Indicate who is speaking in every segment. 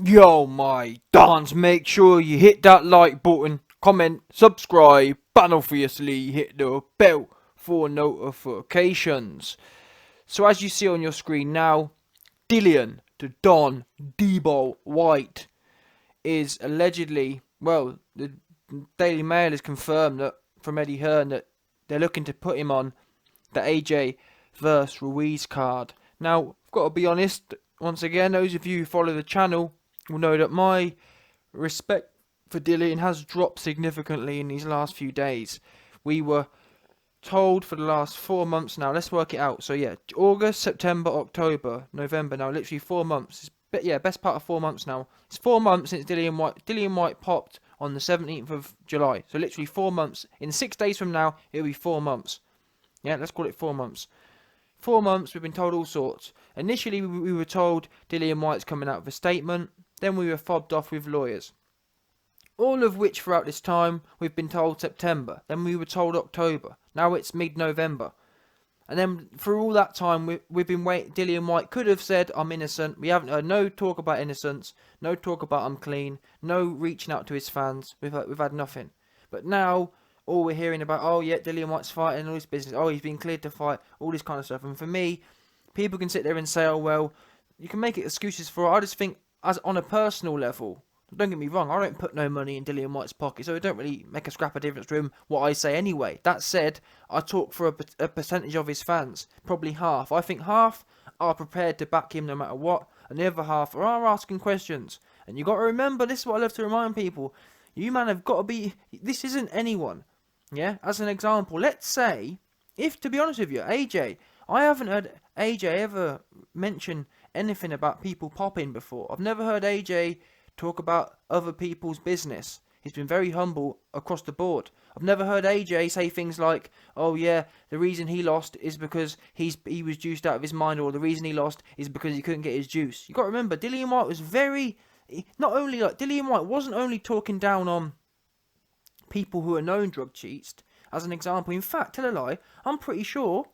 Speaker 1: Yo, my dons, make sure you hit that like button, comment, subscribe, and obviously hit the bell for notifications. So as you see on your screen now, Dillian, the Don Debo White, is allegedly, well, the Daily Mail has confirmed that from Eddie Hearn that they're looking to put him on the AJ vs Ruiz card. Now, I've got to be honest, once again, those of you who follow the channel will know that my respect for Dillian has dropped significantly in these last few days. We were told for the last 4 months now, let's work it out. So yeah, August, September, October, November now, literally 4 months. Best part of 4 months now. It's 4 months since Dillian Whyte popped on the 17th of July. So literally 4 months. In 6 days from now, it'll be 4 months. Yeah, let's call it 4 months. 4 months, we've been told all sorts. Initially, we were told Dillian Whyte's coming out with a statement. Then we were fobbed off with lawyers. All of which throughout this time, we've been told September. Then we were told October. Now it's mid-November. And then through all that time, we've been waiting. Dillian Whyte could have said, I'm innocent. We haven't heard no talk about innocence. No talk about I'm clean. No reaching out to his fans. We've had nothing. But now, all we're hearing about, oh yeah, Dillian Whyte's fighting, all this business. Oh, he's been cleared to fight. All this kind of stuff. And for me, people can sit there and say, oh well, you can make excuses for it. I just think, as on a personal level, don't get me wrong, I don't put no money in Dillian Whyte's pocket, so it don't really make a scrap of difference to him what I say anyway. That said, I talk for a percentage of his fans, probably half. I think half are prepared to back him no matter what, and the other half are asking questions. And you got to remember, this is what I love to remind people, you man have got to be, this isn't anyone. Yeah, as an example, let's say, if, to be honest with you, AJ, I haven't heard AJ ever mention anything about people popping before. I've never heard AJ talk about other people's business. He's been very humble across the board. I've never heard AJ say things like, oh yeah, the reason he lost is because he was juiced out of his mind, or the reason he lost is because he couldn't get his juice. You got to remember, Dillian Whyte was not only like, Dillian Whyte wasn't only talking down on people who are known drug cheats, as an example. In fact, tell a lie, I'm pretty sure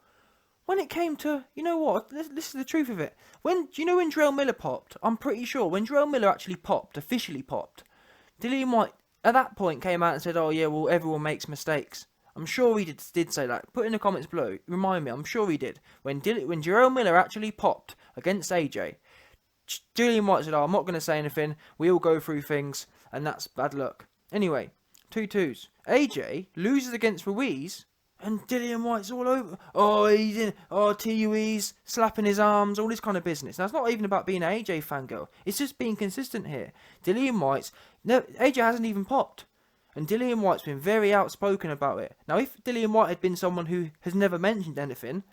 Speaker 1: when it came to, you know what, this is the truth of it. Do you know when Drell Miller popped? I'm pretty sure when Drell Miller actually popped, officially popped, Dillian Whyte at that point came out and said, oh yeah, well, everyone makes mistakes. I'm sure he did say that. Put in the comments below. Remind me, I'm sure he did. When Drell Miller actually popped against AJ, Dillian Whyte said, oh, I'm not going to say anything. We all go through things, and that's bad luck. Anyway, 2-2s. AJ loses against Ruiz, and Dillian Whyte's all over. Oh, he's in. Oh, TUE's slapping his arms, all this kind of business. Now, it's not even about being an AJ fangirl. It's just being consistent here. Dillian Whyte's. No, AJ hasn't even popped. And Dillian Whyte's been very outspoken about it. Now, if Dillian Whyte had been someone who has never mentioned anything,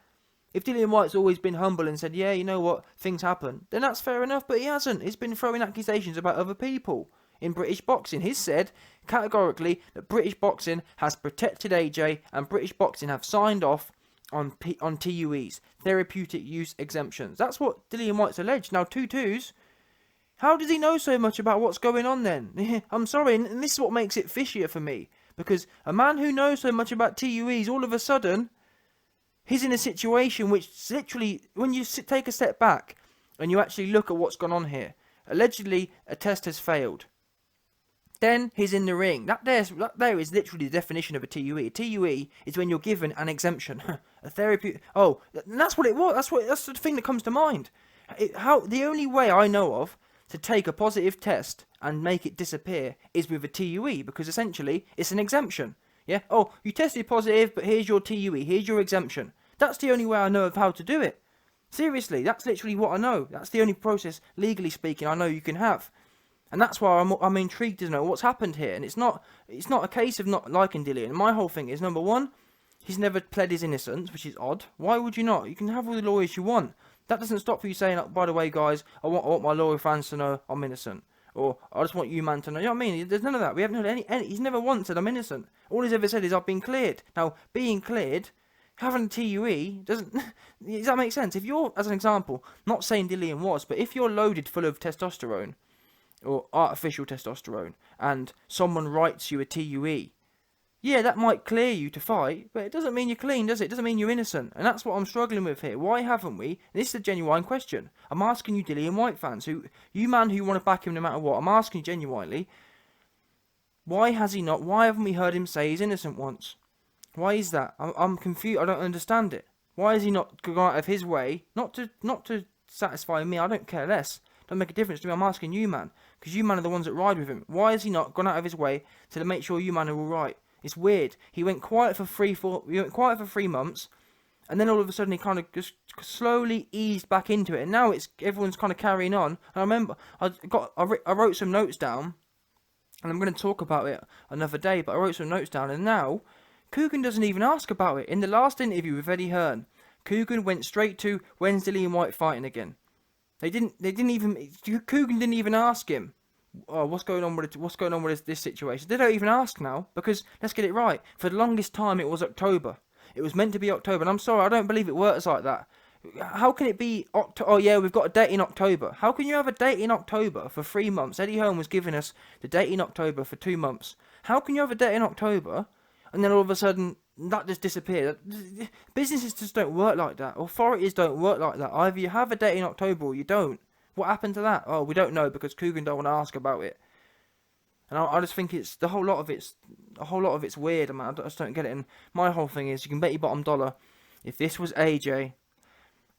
Speaker 1: if Dillian Whyte's always been humble and said, yeah, you know what, things happen, then that's fair enough, but he hasn't. He's been throwing accusations about other people in British boxing. He's said categorically that British boxing has protected AJ and British boxing have signed off on TUEs, therapeutic use exemptions. That's what Dillian Whyte's alleged. Now, 2-2s, how does he know so much about what's going on then? I'm sorry, and this is what makes it fishier for me, because a man who knows so much about TUEs, all of a sudden, he's in a situation which literally, when you take a step back and you actually look at what's gone on here, allegedly a test has failed. Then he's in the ring. That there is literally the definition of a TUE. A TUE is when you're given an exemption, a therapy. Oh, and that's what it was. That's the thing that comes to mind. The only way I know of to take a positive test and make it disappear is with a TUE, because essentially it's an exemption. Yeah. Oh, you tested positive, but here's your TUE. Here's your exemption. That's the only way I know of how to do it. Seriously, that's literally what I know. That's the only process, legally speaking, I know you can have. And that's why I'm intrigued to know what's happened here. And it's not a case of not liking Dillian. My whole thing is, number one, he's never pled his innocence, which is odd. Why would you not? You can have all the lawyers you want. That doesn't stop you saying, oh, by the way, guys, I want my loyal fans to know I'm innocent. Or, I just want you, man, to know. You know what I mean? There's none of that. We haven't heard any he's never once said I'm innocent. All he's ever said is I've been cleared. Now, being cleared, having a TUE, doesn't... Does that make sense? If you're, as an example, not saying Dillian was, but if you're loaded full of testosterone, or artificial testosterone, and someone writes you a TUE, Yeah, that might clear you to fight, but it doesn't mean you're clean, does it? It doesn't mean you're innocent. And that's what I'm struggling with here. Why haven't we? This is a genuine question. I'm asking you Dillian Whyte fans, you man who want to back him no matter what, I'm asking you genuinely, why has he not, why haven't we heard him say he's innocent once? Why is that? I'm confused, I don't understand it. Why has he not gone out of his way, not to satisfy me, I don't care less. Don't make a difference to me, I'm asking you man, because you man are the ones that ride with him. Why has he not gone out of his way to make sure you man are alright? It's weird. He went quiet for 3 months, and then all of a sudden he kind of just slowly eased back into it, and now everyone's kind of carrying on. And I remember I wrote some notes down, and I'm going to talk about it another day. But I wrote some notes down, and now Coogan doesn't even ask about it. In the last interview with Eddie Hearn, Coogan went straight to when's Dillian Whyte fighting again. Coogan didn't even ask him. Oh, what's going on with this situation? They don't even ask now, because let's get it right. For the longest time, it was October. It was meant to be October, and I'm sorry, I don't believe it works like that. How can it be oh yeah, we've got a date in October. How can you have a date in October for 3 months? Eddie Hearn was giving us the date in October for 2 months. How can you have a date in October, and then all of a sudden that just disappeared? Businesses just don't work like that. Authorities don't work like that. Either you have a date in October or you don't. What happened to that? Oh, we don't know, because Coogan don't want to ask about it. And I just think it's a whole lot of it's weird. I mean, I just don't get it. And my whole thing is, you can bet your bottom dollar, if this was AJ,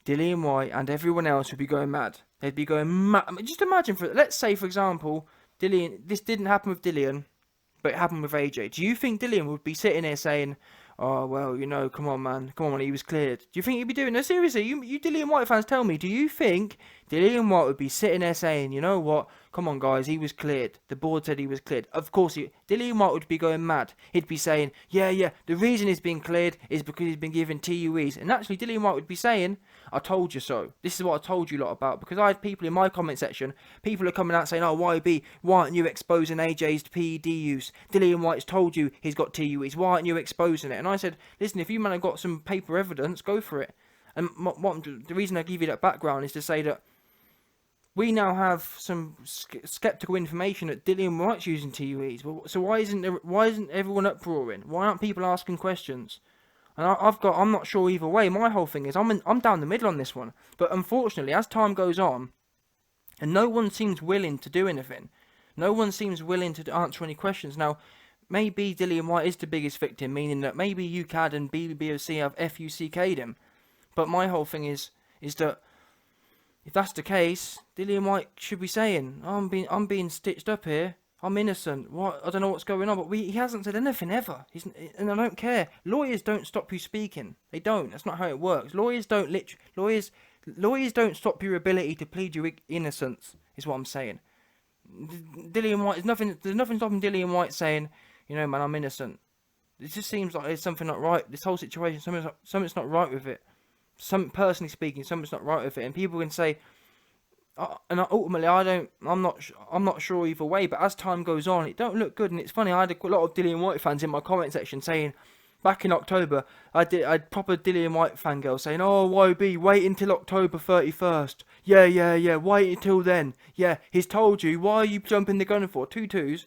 Speaker 1: Dillian Whyte, and everyone else would be going mad. They'd be going mad. I mean, just imagine, let's say for example, this didn't happen with Dillian, but it happened with AJ. Do you think Dillian would be sitting there saying, oh, well, come on, man. Come on, he was cleared. Do you think he'd be doing that? Seriously, you Dillian Whyte fans, tell me, do you think Dillian Whyte would be sitting there saying, you know what? Come on, guys, he was cleared. The board said he was cleared. Of course, Dillian Whyte would be going mad. He'd be saying, yeah, the reason he's been cleared is because he's been given TUEs. And actually, Dillian Whyte would be saying, I told you so. This is what I told you lot about. Because I had people in my comment section, people are coming out saying, oh, YB, why aren't you exposing AJ's PED use? Dillian Whyte's told you he's got TUEs. Why aren't you exposing it? And I said, listen, if you man have got some paper evidence, go for it. And the reason I give you that background is to say that we now have some skeptical information that Dillian Whyte's using TUEs. So why isn't everyone uproaring? Why aren't people asking questions? And I'm not sure either way. My whole thing is I'm down the middle on this one. But unfortunately, as time goes on, and no one seems willing to do anything, no one seems willing to answer any questions. Now, maybe Dillian Whyte is the biggest victim, meaning that maybe UCAD and BBOC have FUCK'd him. But my whole thing is that if that's the case, Dillian Whyte should be saying, I'm being stitched up here. I'm innocent. What? I don't know what's going on. But he hasn't said anything ever. And I don't care. Lawyers don't stop you speaking. They don't. That's not how it works. Lawyers don't stop your ability to plead your innocence. Is what I'm saying. Dillian Whyte, there's nothing stopping Dillian Whyte saying, man, I'm innocent. It just seems like there's something not right. This whole situation, something's not right with it. Personally speaking, something's not right with it. And people can say, and ultimately, I'm not sure either way. But as time goes on, it don't look good. And it's funny, I had a lot of Dillian Whyte fans in my comment section saying, back in October, I had proper Dillian Whyte fangirls saying, oh, YB, wait until October 31st. Yeah, wait until then. Yeah, he's told you. Why are you jumping the gun for? 2-2s.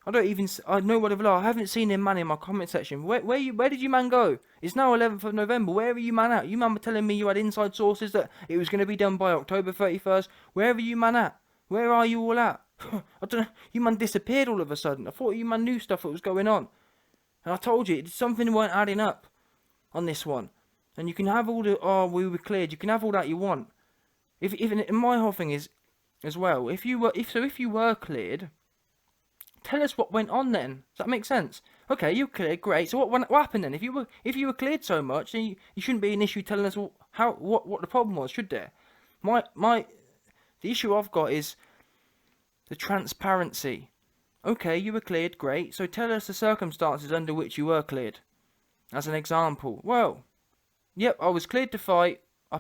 Speaker 1: I know what I haven't seen him, man, in my comment section. Where did you man go? It's now 11th of November. Where are you man at? You man were telling me you had inside sources that it was going to be done by October 31st. Where are you man at? Where are you all at? I don't know. You man disappeared all of a sudden. I thought you man knew stuff that was going on. And I told you, something weren't adding up on this one. And you can have all the, oh, we were cleared. You can have all that you want. And my whole thing is, as well, if you were cleared, tell us what went on then. Does that make sense? Okay, you cleared, great. So what happened then? If you were cleared so much, then you shouldn't be an issue telling us what the problem was, should there? The issue I've got is the transparency. Okay, you were cleared, great. So tell us the circumstances under which you were cleared. As an example, well, yep, I was cleared to fight. I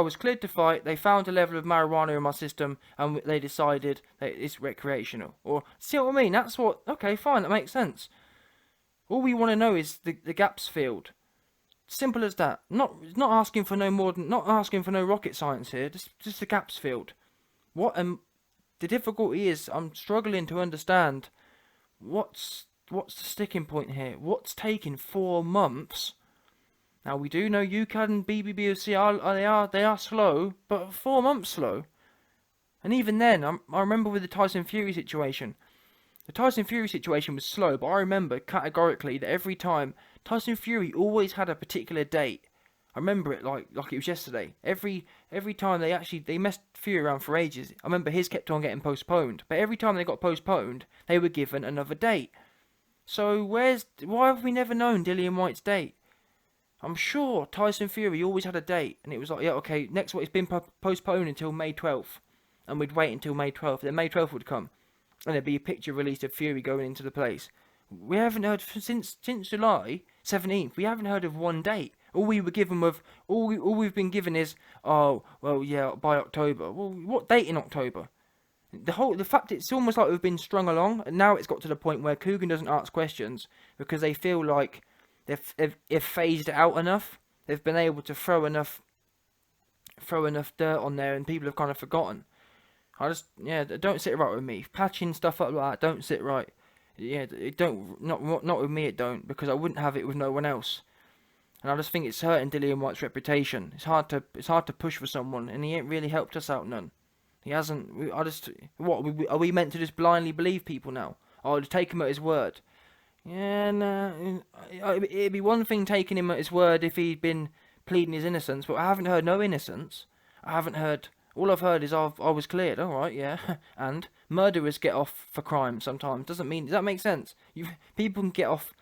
Speaker 1: was cleared to fight. They found a level of marijuana in my system, and they decided that it's recreational. Or see what I mean? That's what. Okay, fine, that makes sense. All we want to know is the gaps filled. Simple as that. Not asking for no rocket science here. Just the gaps filled. What? The difficulty is I'm struggling to understand what's what's the sticking point here? What's taking 4 months? Now we do know UCAD and BBBOC they are slow, but 4 months slow. And even then, I remember with the Tyson Fury situation. The Tyson Fury situation was slow, but I remember categorically that every time Tyson Fury always had a particular date. I remember it like it was yesterday. Every time they messed Fury around for ages. I remember his kept on getting postponed, but every time they got postponed, they were given another date. So why have we never known Dillian Whyte's date? I'm sure Tyson Fury always had a date, and it was like, yeah, okay, next one, it's been postponed until May 12th, and we'd wait until May 12th. Then May 12th would come, and there'd be a picture released of Fury going into the place. We haven't heard since July 17th. We haven't heard of one date. All we were given with all we've been given is, oh well, yeah, by October. Well, what date in October? The fact it's almost like we've been strung along, and now it's got to the point where Coogan doesn't ask questions because they feel like they've phased it out enough. They've been able to throw enough dirt on there, and people have kind of forgotten. It don't sit right with me. Patching stuff up like that don't sit right. Yeah, it don't not with me. It don't, because I wouldn't have it with no one else. And I just think it's hurting Dillian Whyte's reputation. It's hard to push for someone, and he ain't really helped us out none. He hasn't. Are we meant to just blindly believe people now? Oh, just take him at his word. Yeah, no. It'd be one thing taking him at his word if he'd been pleading his innocence, but I haven't heard no innocence. I haven't heard. All I've heard is I was cleared. All right, yeah. And murderers get off for crime sometimes. Does that make sense? People can get off.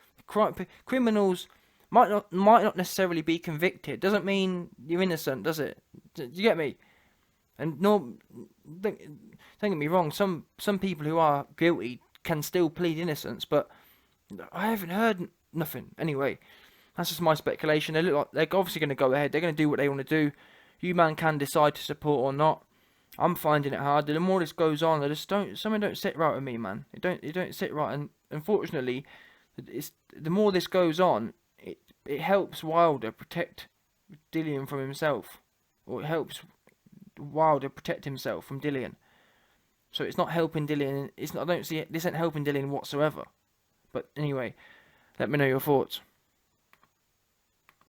Speaker 1: Criminals might not necessarily be convicted. Doesn't mean you're innocent, does it? Do you get me? And no, don't get me wrong. Some people who are guilty can still plead innocence, but I haven't heard nothing. Anyway, that's just my speculation. They look like they're obviously going to go ahead. They're going to do what they want to do. You man can decide to support or not. I'm finding it hard. The more this goes on, something don't sit right with me, man. It don't sit right. And unfortunately, the more this goes on, it helps Wilder protect Dillian from himself, or it helps Wilder protect himself from Dillian. So it's not helping Dillian. I don't see it. This ain't helping Dillian whatsoever. But anyway, let me know your thoughts.